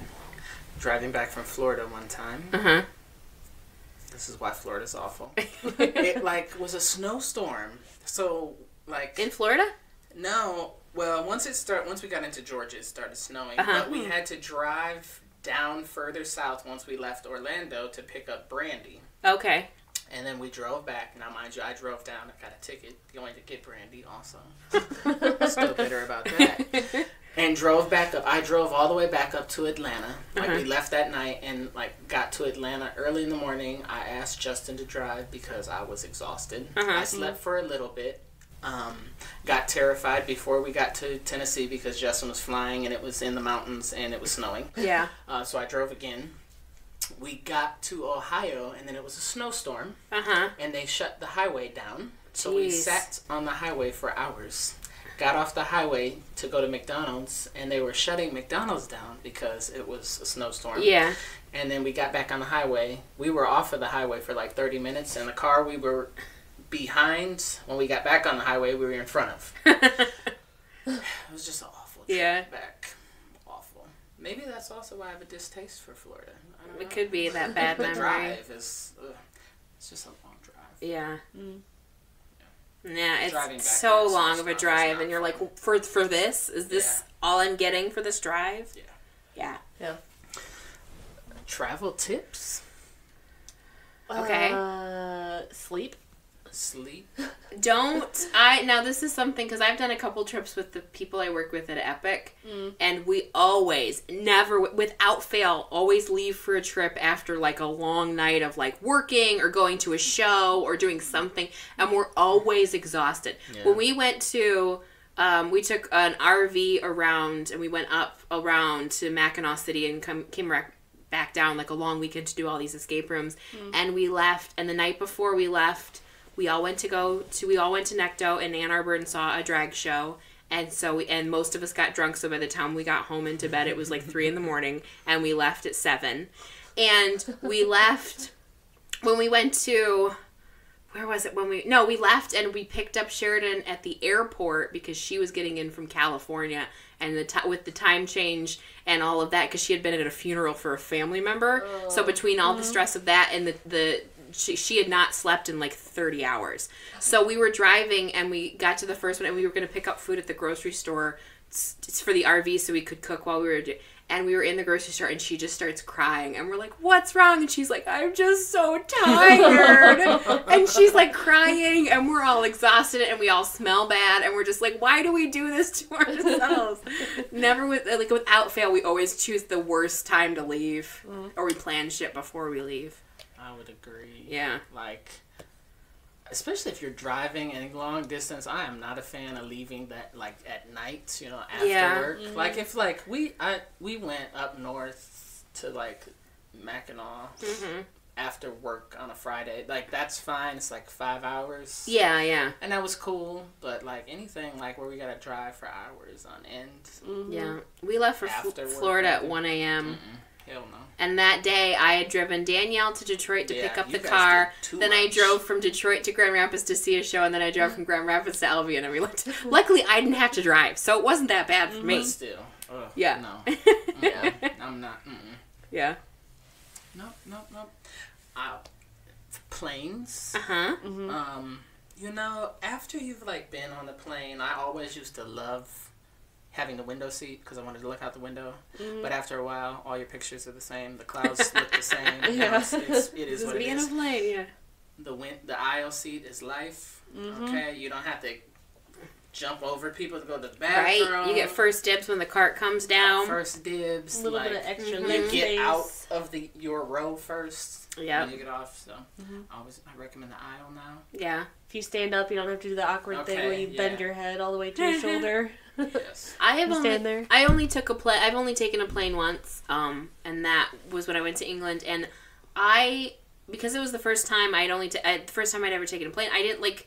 Driving back from Florida one time. This is why Florida's awful. It like was a snowstorm. So like in Florida? No. Well, once we got into Georgia, it started snowing. But we had to drive down further south once we left Orlando to pick up Brandy. Okay. And then we drove back. Now, mind you, I drove down. I got a ticket going to get Brandy also. Still bitter about that. And drove back up. I drove all the way back up to Atlanta. Like, we left that night and, like, got to Atlanta early in the morning. I asked Justin to drive because I was exhausted. I slept for a little bit. Got terrified before we got to Tennessee because Justin was flying and it was in the mountains and it was snowing. Yeah. So I drove again. We got to Ohio and then it was a snowstorm. And they shut the highway down. So we sat on the highway for hours. Got off the highway to go to McDonald's, and they were shutting McDonald's down because it was a snowstorm. Yeah. And then we got back on the highway. We were off of the highway for like 30 minutes, and the car we were behind, when we got back on the highway, we were in front of. It was just an awful trip back. Awful. Maybe that's also why I have a distaste for Florida. I don't know. It could be that bad memory. The drive is, it's just a long drive. Yeah. Yeah, it's so long of a drive, and you're like, for this? Is this all I'm getting for this drive? Yeah. Travel tips? Okay. Sleep. Now this is something, because I've done a couple trips with the people I work with at Epic, and we always, never, without fail, always leave for a trip after like a long night of like working or going to a show or doing something, and we're always exhausted. When we went to, we took an RV around, and we went up around to Mackinac City and came back down like a long weekend to do all these escape rooms, and we left, and the night before we left, we all went to Necto in Ann Arbor and saw a drag show. And and most of us got drunk. So by the time we got home into bed, it was like 3 a.m. and we left at 7. And we left when we went to, where was it? We left and we picked up Sheridan at the airport because she was getting in from California, and with the time change and all of that, because she had been at a funeral for a family member. So between all the stress of that and she had not slept in like 30 hours. So we were driving and we got to the first one, and we were going to pick up food at the grocery store for the RV so we could cook while we were and we were in the grocery store, and she just starts crying, and we're like, what's wrong? And she's like, I'm just so tired. And she's like crying, and we're all exhausted, and we all smell bad, and we're just like, why do we do this to ourselves? Without fail, we always choose the worst time to leave, or we plan shit before we leave. I would agree. Yeah. Like, especially if you're driving any long distance, I am not a fan of leaving that like at night, after work. Like if like we went up north to like Mackinac after work on a Friday. Like that's fine. It's like 5 hours. Yeah. And that was cool, but like anything like where we gotta drive for hours on end. Yeah. We left for Florida at 1 a.m. Hell no. And that day, I had driven Danielle to Detroit to pick up the car. Then I drove from Detroit to Grand Rapids to see a show, and then I drove from Grand Rapids to Albion, and we went. Luckily, I didn't have to drive, so it wasn't that bad for me. But still. Yeah. No. I'm not. Yeah. Nope. Planes. Uh-huh. After you've like been on a plane, I always used to love having the window seat because I wanted to look out the window. But after a while, all your pictures are the same. The clouds look the same. Yeah. It is what it is. Plane, The aisle seat is life. Okay, you don't have to jump over people to go to the bathroom. Right, you get first dibs when the cart comes down. First dibs. A little bit of extra You leg get space. out of your row first. Yeah. When you get off. So I recommend the aisle now. Yeah. If you stand up, you don't have to do the awkward thing where you bend your head all the way to your shoulder. Yes. I've only taken a plane once, and that was when I went to England, and because it was the first time the first time I'd ever taken a plane, I didn't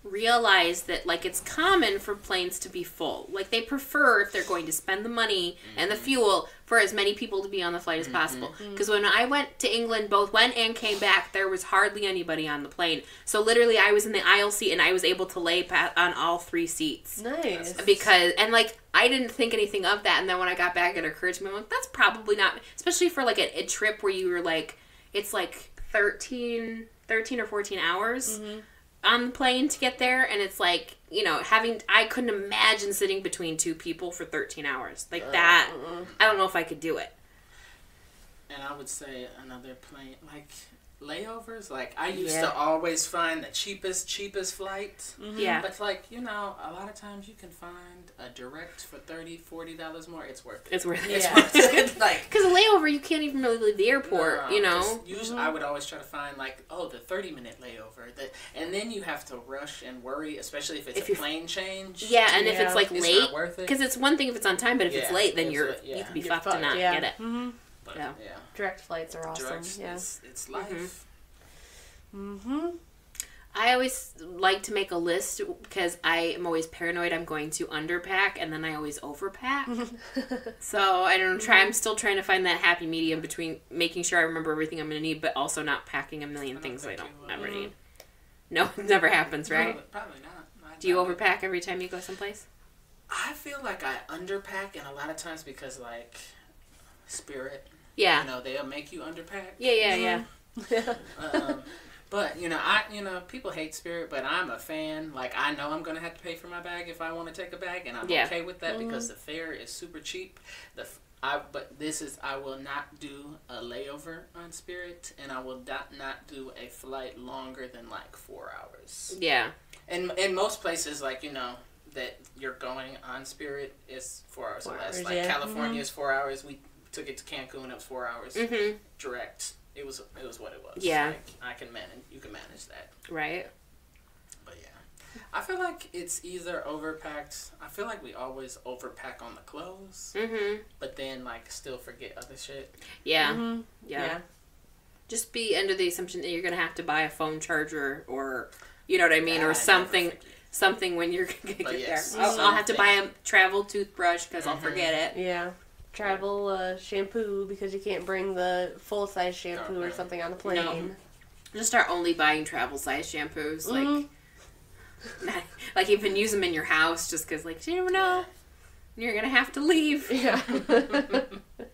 realize that it's common for planes to be full. They prefer, if they're going to spend the money and the fuel, for as many people to be on the flight as possible. Because when I went to England, both went and came back, there was hardly anybody on the plane. So literally I was in the aisle seat and I was able to lay on all 3 seats. Nice. Because, and I didn't think anything of that, and then when I got back it occurred to me, I'm like, that's probably not, especially for a trip where you were it's 13 or 14 hours on the plane to get there, and it's I couldn't imagine sitting between 2 people for 13 hours. That, I don't know if I could do it. And I would say another plane, layovers, I used to always find the cheapest flight. Yeah. But a lot of times you can find a direct for $30-$40 more. It's worth it. It's worth it. It's worth it. Because a layover, you can't even really leave the airport, Usually I would always try to find the 30-minute layover. And then you have to rush and worry, especially if it's a plane change. Yeah, and if it's late. It's not worth it. Because it's one thing if it's on time, but if it's late, then you could be fucked to not get it. But, Direct flights are awesome. It's life. I always like to make a list because I am always paranoid I'm going to underpack, and then I always overpack. So I don't know. I'm still trying to find that happy medium between making sure I remember everything I'm going to need, but also not packing a million things I don't ever need. No, it never happens, right? Probably not. Do you overpack every time you go someplace? I feel like I underpack, and a lot of times because Spirit. Yeah. They'll make you underpack. Yeah. But people hate Spirit, but I'm a fan. I know I'm gonna have to pay for my bag if I want to take a bag, and I'm okay with that because the fare is super cheap. I will not do a layover on Spirit, and I will not do a flight longer than 4 hours. Yeah. And in most places, that you're going on Spirit is 4 hours or less. California is 4 hours. We took it to Cancun. It was 4 hours direct. It was what it was. Yeah. You can manage that. Right. But yeah. I feel like it's either overpacked. I feel like we always overpack on the clothes. But then still forget other shit. Yeah. Yeah. Just be under the assumption that you're going to have to buy a phone charger or, you know what I mean? Or something when you're going to get there. I'll have to buy a travel toothbrush because I'll forget it. Yeah. Travel shampoo because you can't bring the full-size shampoo or something on the plane. No. Just start only buying travel-size shampoos. You've been using them in your house just because, you never know. You're going to have to leave. Yeah.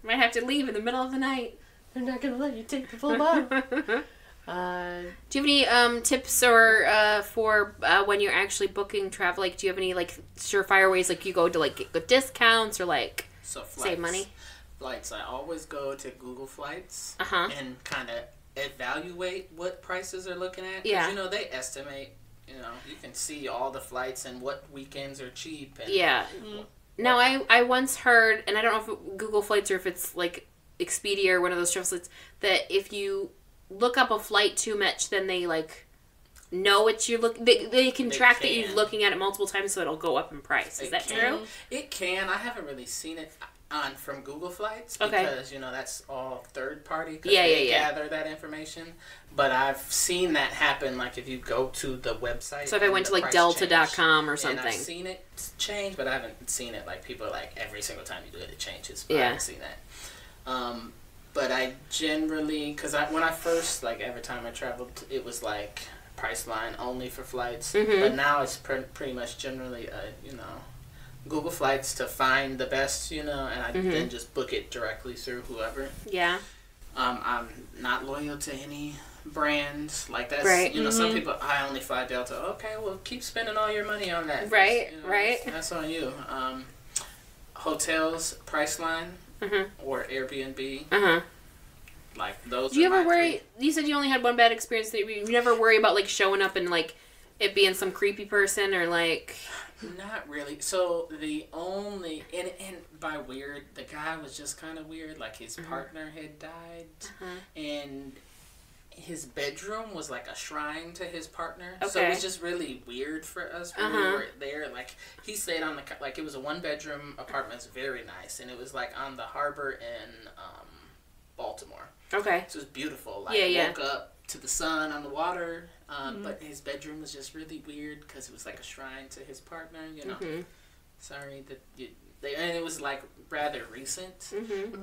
Might have to leave in the middle of the night. They're not going to let you take the full bottle. Do you have any tips or for when you're actually booking travel? Do you have any surefire ways you go to get discounts or save money? Flights. I always go to Google Flights and kind of evaluate what prices they're looking at. Yeah. They estimate. You can see all the flights and what weekends are cheap. And Now, I once heard, and I don't know if Google Flights or if it's Expedia or one of those travel sites, that if you look up a flight too much, then they know what you're looking. They can track that you're looking at it multiple times, so it'll go up in price. Is that true? It can. I haven't really seen it from Google Flights because that's all third party. They gather that information. But I've seen that happen. If you go to the website. So if I went to Delta.com or something, and I've seen it change, but I haven't seen it people every single time you do it, it changes. But I haven't seen that. But I generally, because when I first every time I traveled, it was Priceline only for flights, but now it's pretty much generally Google Flights to find the best, and I then just book it directly through whoever. Yeah. I'm not loyal to any brand. That's right. Some people, I only fly Delta. Okay, well keep spending all your money on that. Right. Right. That's on you. hotels, Priceline, or Airbnb. Like those. Do you ever worry? You said you only had one bad experience. You never worry about like showing up and like it being some creepy person or like. Not really. So the only and by weird, the guy was just kind of weird. Like his partner had died, and his bedroom was like a shrine to his partner. Okay. So it was just really weird for us when we were there. Like he stayed on like it was a 1-bedroom apartment. It's very nice, and it was like on the harbor in Baltimore. Okay. So it was beautiful. Like woke up to the sun on the water. But his bedroom was just really weird because it was like a shrine to his partner, you know. Sorry that and it was like rather recent,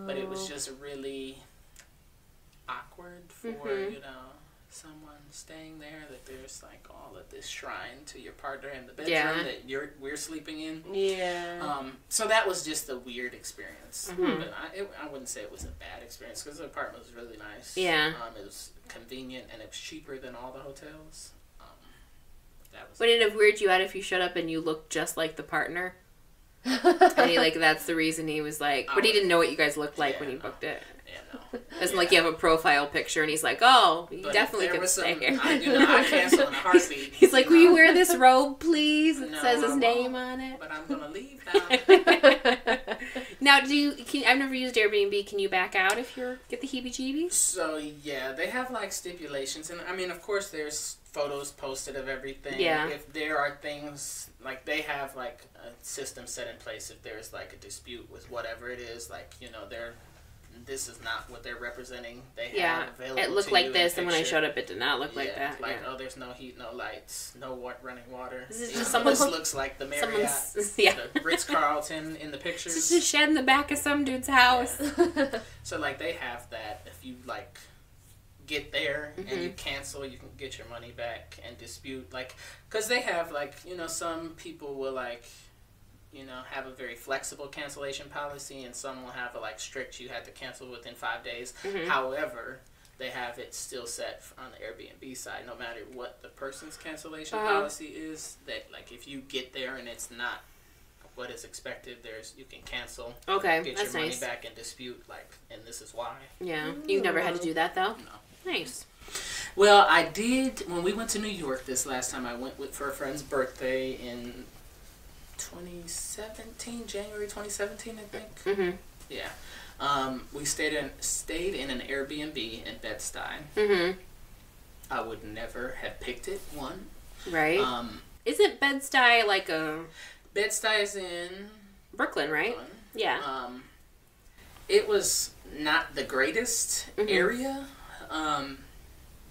but it was just really awkward for you know someone staying there. That there's like all of this shrine to your partner in the bedroom that we're sleeping in. Yeah. So that was just a weird experience, but I wouldn't say it was a bad experience because the apartment was really nice. Yeah. It was convenient and it was cheaper than all the hotels. Would it have weirded you out if you showed up and you looked just like the partner? And he like that's the reason he was like, but he didn't know what you guys looked like when he booked it. Yeah, no. It's like you have a profile picture and he's like, oh, you definitely could stay here. I cancel in a heartbeat. He's like, will you wear this robe, please? It says his name on it. But I'm gonna leave now. Now, I've never used Airbnb. Can you back out if you get the heebie-jeebies? So yeah, they have like stipulations, and I mean, of course, there's photos posted of everything. Yeah. If there are things like they have like a system set in place, if there's like a dispute with whatever it is, like you know this is not what they're representing. They have available. It looked to like you this, and when I showed up, it did not look like that. Like oh, there's no heat, no lights, no running water. This is just someone. This looks like the Marriott, the Ritz-Carlton in the pictures. It's just a shed in the back of some dude's house. Yeah. So like they have that. If you like get there and you cancel, you can get your money back and dispute like because they have like you know some people will like. You know, have a very flexible cancellation policy, and some will have a like strict. You have to cancel within 5 days. However, they have it still set on the Airbnb side. No matter what the person's cancellation policy is, that like if you get there and it's not what is expected, you can cancel. Okay, get that's your money nice. Back and dispute like, and this is why. Yeah, you've never had to do that though. No. Nice. Well, I did when we went to New York this last time. I went for a friend's birthday in. 2017, January 2017, I think. Yeah. We stayed in an Airbnb in Bed-Stuy. I would never have picked it. One. Right. Isn't Bed-Stuy like a? Bed-Stuy is in Brooklyn, right? Brooklyn. Yeah. It was not the greatest area,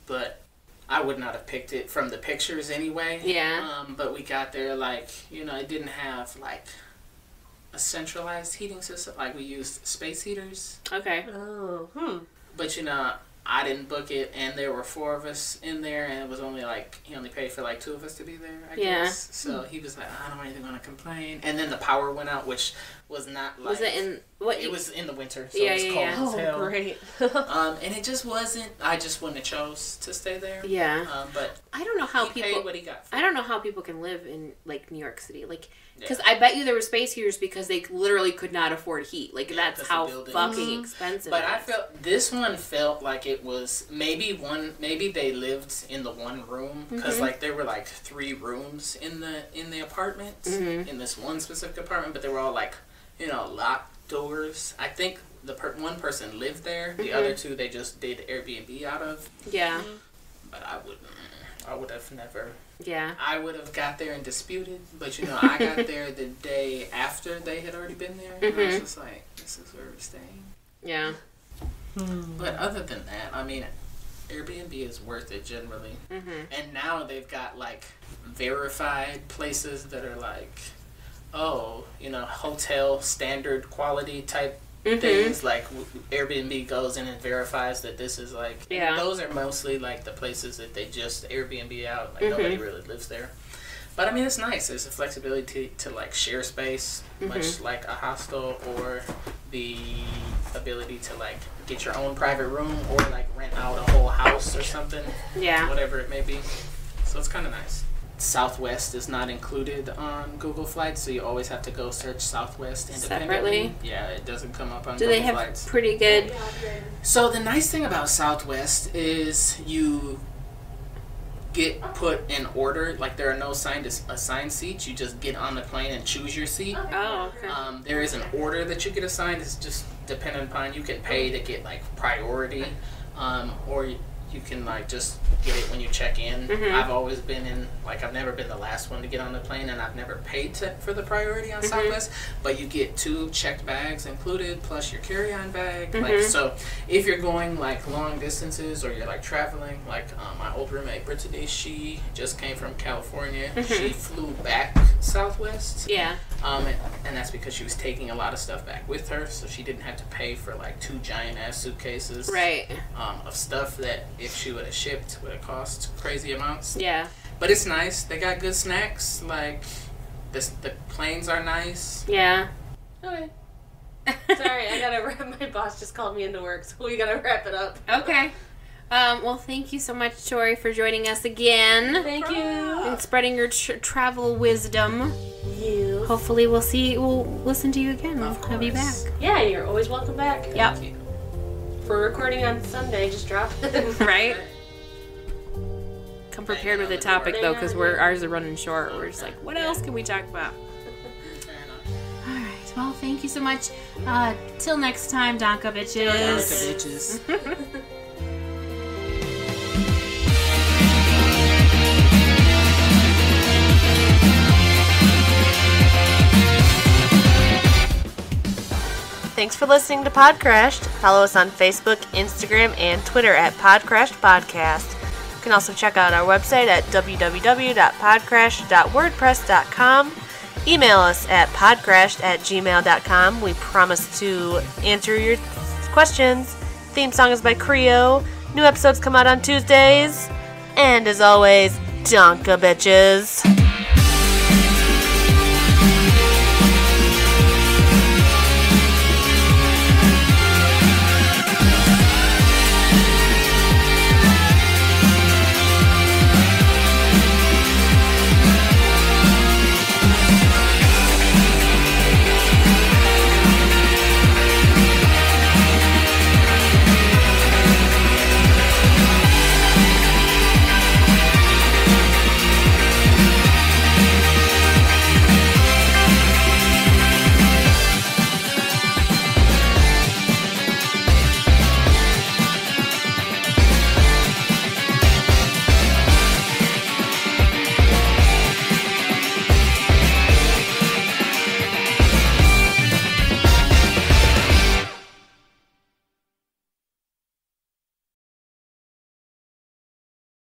but. I would not have picked it from the pictures anyway. Yeah. But we got there, like, you know, it didn't have, like, a centralized heating system. Like, we used space heaters. Okay. Oh. But, you know, I didn't book it, and there were 4 of us in there, and it was only, like, he only paid for, like, 2 of us to be there, I guess. So he was like, I don't want anything to complain. And then the power went out, which was not, like... Was it in... What? It was in the winter, so it was cold as hell. Oh, great. And it just wasn't... I just wouldn't have chose to stay there. Yeah. But I don't know how he paid what he got for I don't know how people can live in, like, New York City. Like... Because I bet you there were space heaters because they literally could not afford heat. Like, that's how fucking expensive But it is. I felt, this one felt like it was, maybe they lived in the one room. Because, like, there were, like, 3 rooms in the apartment. In this one specific apartment. But they were all, like, you know, locked doors. I think one person lived there. The other 2, they just did Airbnb out of. Yeah. But I would have never... Yeah. I would have got there and disputed, but you know, I got there the day after they had already been there. And I was just like, this is where we're staying. Yeah. But other than that, I mean, Airbnb is worth it generally. And now they've got like verified places that are like, oh, you know, hotel standard quality type things. Like Airbnb goes in and verifies that this is like, those are mostly like the places that they just Airbnb out, like nobody really lives there. But I mean, it's nice. There's a flexibility to like share space, much like a hostel, or the ability to like get your own private room or like rent out a whole house or something. Yeah. Whatever it may be. So it's kind of nice. Southwest is not included on Google Flights, so you always have to go search Southwest independently. Separately? Yeah, it doesn't come up on Do Google they have Flights. pretty good... So the nice thing about Southwest is you get put in order. Like, there are no assigned seats. You just get on the plane and choose your seat. Oh, okay. There is an order that you get assigned. It's just dependent upon, you can pay to get like priority, or you can like just get it when you check in. I've always been in, like, I've never been the last one to get on the plane, and I've never paid for the priority on Southwest, but you get 2 checked bags included plus your carry-on bag. Like, so if you're going like long distances, or you're like traveling, like my old roommate Brittany, she just came from California. She flew back Southwest. Yeah. And that's because she was taking a lot of stuff back with her, so she didn't have to pay for like 2 giant ass suitcases of stuff that if she would have shipped would have cost crazy amounts. Yeah. But it's nice. They got good snacks. Like, the planes are nice. Yeah. Okay. Sorry, I gotta wrap. My boss just called me into work, so we gotta wrap it up. Okay. Well, thank you so much, Tory, for joining us again. Thank you. And spreading your travel wisdom. Hopefully we'll listen to you again. We'll have you back. Yeah, you're always welcome back. Yep. For recording on Sunday, just drop it. Right? Come prepared with a topic, though, because ours are running short. We're just like, what else can we talk about? Alright, well, thank you so much. Till next time, Donka bitches. Donka bitches. Thanks for listening to Podcrashed. Follow us on Facebook, Instagram, and Twitter at Podcrashed Podcast. You can also check out our website at www.podcrashed.wordpress.com. Email us at podcrashed@gmail.com. We promise to answer your questions. Theme song is by Creo. New episodes come out on Tuesdays. And as always, Donka bitches.